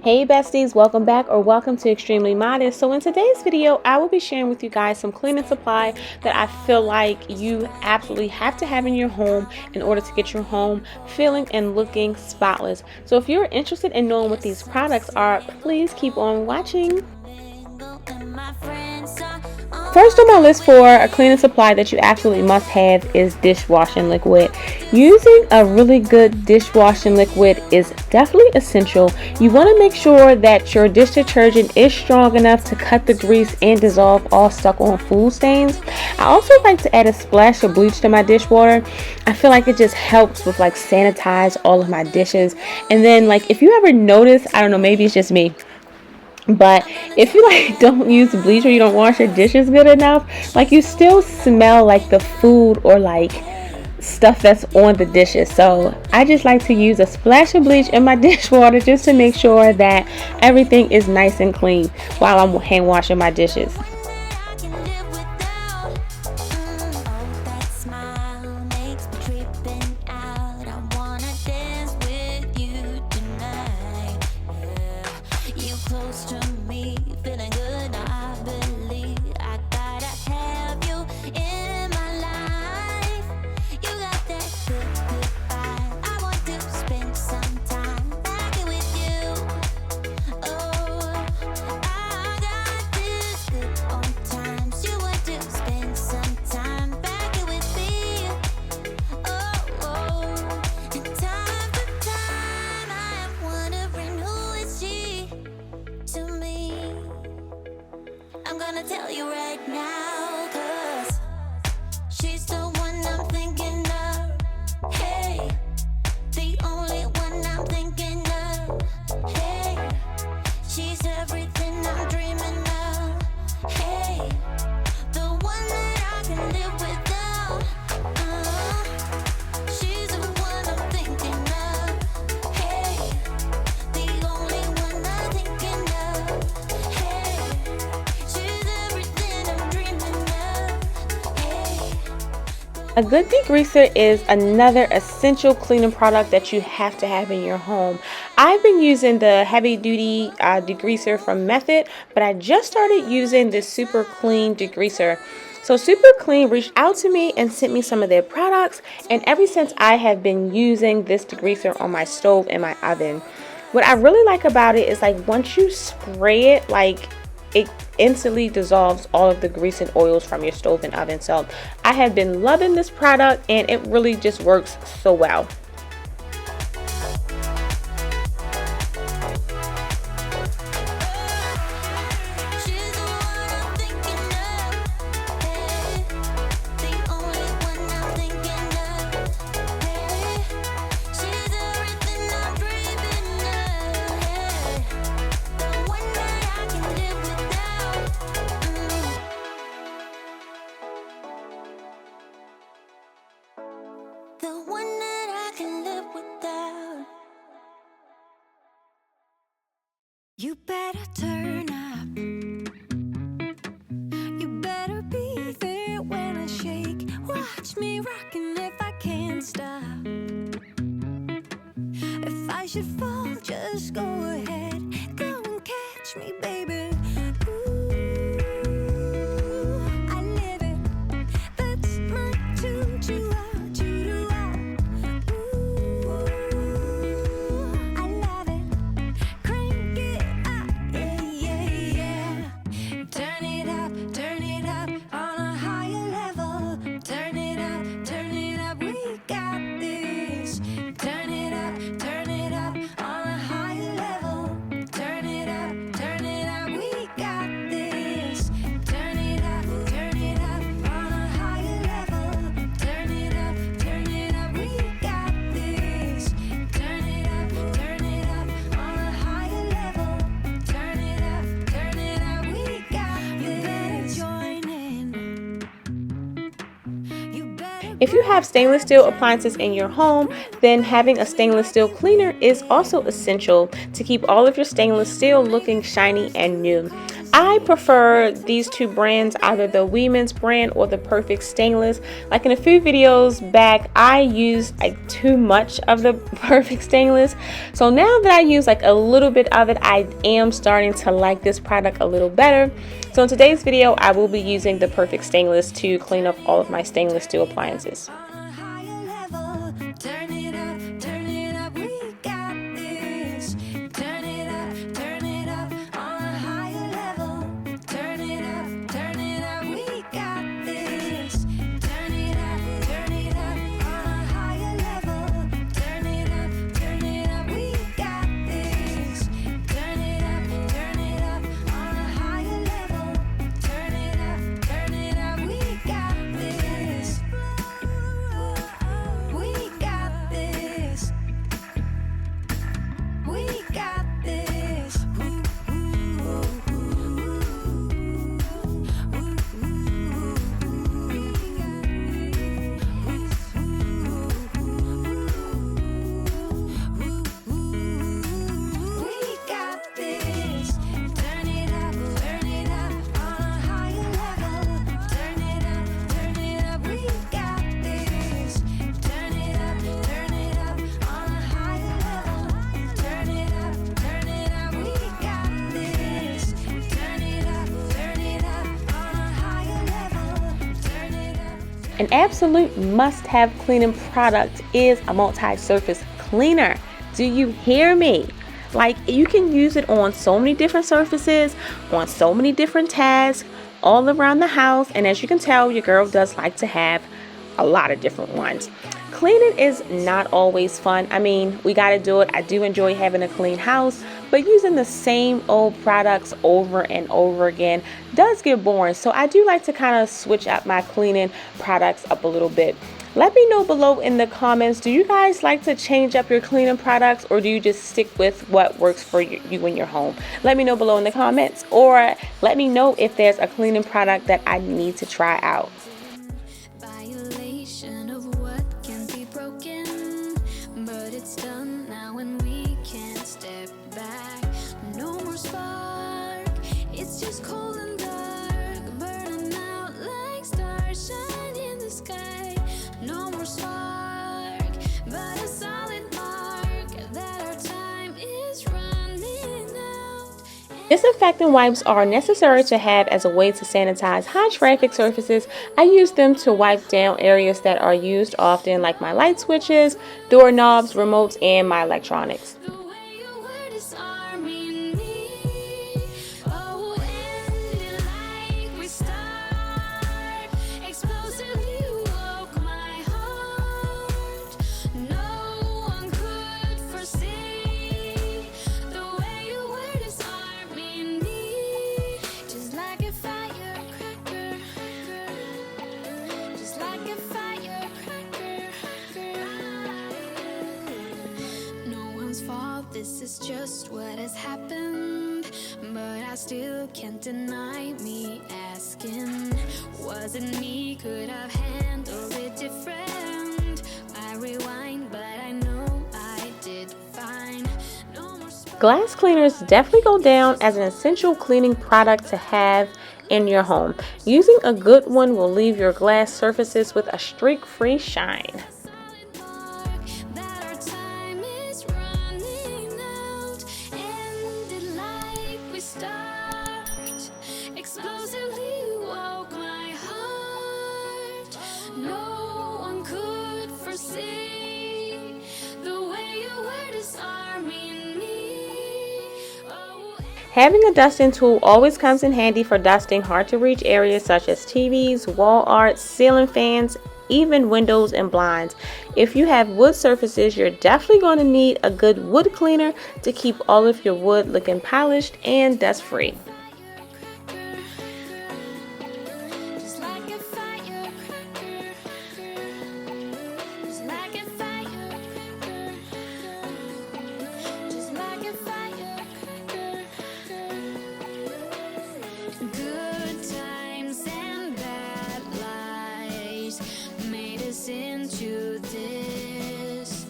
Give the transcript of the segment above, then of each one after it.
Hey besties, welcome back or welcome to Extremely Modest. So in today's video, I will be sharing with you guys some cleaning supply that I feel like you absolutely have to have in your home in order to get your home feeling and looking spotless. So if you're interested in knowing what these products are, please keep on watching. First on my list for a cleaning supply that you absolutely must have is dishwashing liquid. Using a really good dishwashing liquid is definitely essential. You want to make sure that your dish detergent is strong enough to cut the grease and dissolve all stuck on food stains. I also like to add a splash of bleach to my dishwater. I feel like it just helps with sanitize all of my dishes. And then if you ever notice, I don't know, maybe it's just me, but if you don't use bleach or you don't wash your dishes good enough, you still smell the food or stuff that's on the dishes. So I just like to use a splash of bleach in my dishwater just to make sure that everything is nice and clean while I'm hand washing my dishes. Tell you right now, 'cause she's the one I'm thinking of. Hey, the only one I'm thinking of. Hey, she's everything I'm dreaming of. Hey, the one that I can live without. She's the one I'm thinking of. Hey, the only one I'm thinking of. Hey, a good degreaser is another essential cleaning product that you have to have in your home. I've been using the heavy duty degreaser from Method, but I just started using this Super Clean degreaser. So Super Clean reached out to me and sent me some of their products, and ever since I have been using this degreaser on my stove and my oven. What I really like about it is once you spray it, it instantly dissolves all of the grease and oils from your stove and oven. So I have been loving this product and it really just works so well. The one that I can live without. You better turn up. You better be there when I shake. Watch me rockin' if I can't stop. If I should fall, just go ahead. Go and catch me, baby. If you have stainless steel appliances in your home, then having a stainless steel cleaner is also essential to keep all of your stainless steel looking shiny and new. I prefer these two brands, either the Women's brand or the Perfect Stainless. Like in a few videos back, I used too much of the Perfect Stainless. So now that I use like a little bit of it, I am starting to like this product a little better. So in today's video, I will be using the Perfect Stainless to clean up all of my stainless steel appliances. An absolute must-have cleaning product is a multi-surface cleaner. Do you hear me? Like, you can use it on so many different surfaces, on so many different tasks, all around the house. And as you can tell, your girl does like to have a lot of different ones. Cleaning is not always fun. I mean, we got to do it. I do enjoy having a clean house, but using the same old products over and over again does get boring. So I do like to kind of switch up my cleaning products up a little bit. Let me know below in the comments, do you guys like to change up your cleaning products, or do you just stick with what works for you in your home? Let me know below in the comments, or let me know if there's a cleaning product that I need to try out. Disinfectant wipes are necessary to have as a way to sanitize high traffic surfaces. I use them to wipe down areas that are used often, like my light switches, doorknobs, remotes, and my electronics. This is just what has happened, but I still can't deny me asking, was it me? Could have handled it different? I rewind, but I know I did fine. No more Glass cleaners definitely go down as an essential cleaning product to have in your home. Using a good one will leave your glass surfaces with a streak-free shine. Having a dusting tool always comes in handy for dusting hard to reach areas such as TVs, wall art, ceiling fans, even windows and blinds. If you have wood surfaces, you're definitely going to need a good wood cleaner to keep all of your wood looking polished and dust free. into this.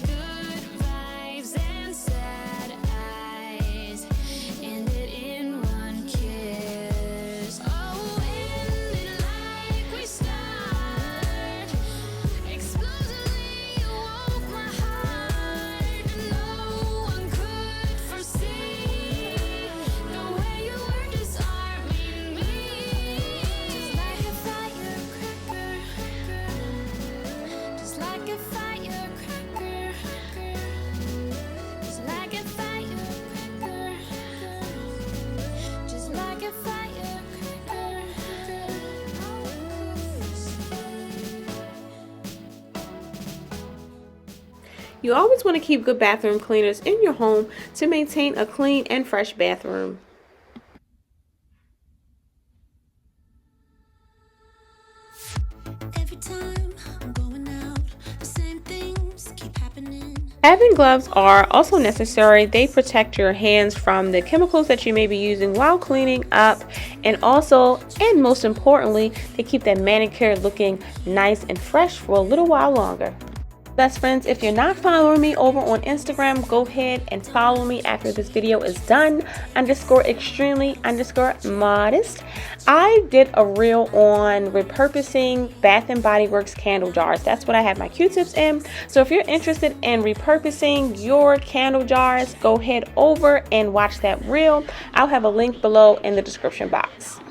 Good vibes and sad eyes ended in You always want to keep good bathroom cleaners in your home to maintain a clean and fresh bathroom. Every time I'm going out, the same things keep happening. Having gloves are also necessary. They protect your hands from the chemicals that you may be using while cleaning up, and also, and most importantly, they keep that manicure looking nice and fresh for a little while longer. Best friends, if you're not following me over on Instagram, go ahead and follow me after this video is done. _extremely_modest. I did a reel on repurposing Bath and Body Works candle jars. That's what I have my Q-tips in. So if you're interested in repurposing your candle jars, go ahead over and watch that reel. I'll have a link below in the description box.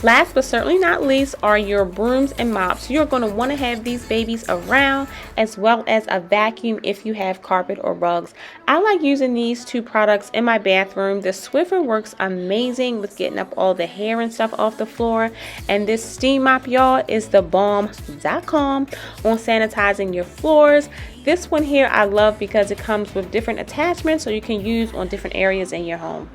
Last but certainly not least are your brooms and mops. You're going to want to have these babies around, as well as a vacuum if you have carpet or rugs. I like using these two products in my bathroom. The Swiffer works amazing with getting up all the hair and stuff off the floor. And this steam mop, y'all, is the bomb.com on sanitizing your floors. This one here I love because it comes with different attachments so you can use on different areas in your home.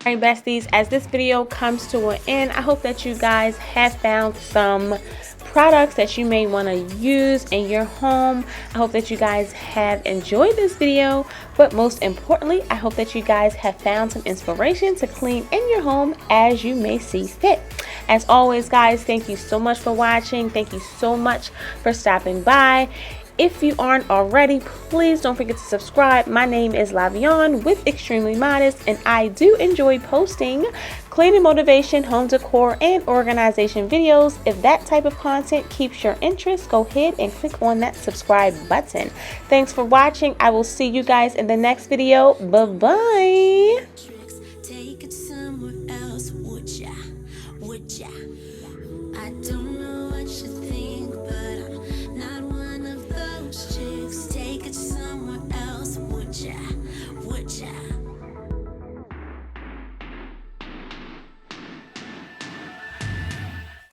Alright besties, as this video comes to an end, I hope that you guys have found some products that you may want to use in your home. I hope that you guys have enjoyed this video, but most importantly, I hope that you guys have found some inspiration to clean in your home as you may see fit. As always guys, thank you so much for watching. Thank you so much for stopping by. If you aren't already, please don't forget to subscribe. My name is Lavion with Extremely Modest, and I do enjoy posting cleaning motivation, home decor, and organization videos. If that type of content keeps your interest, go ahead and click on that subscribe button. Thanks for watching. I will see you guys in the next video. Bye-bye.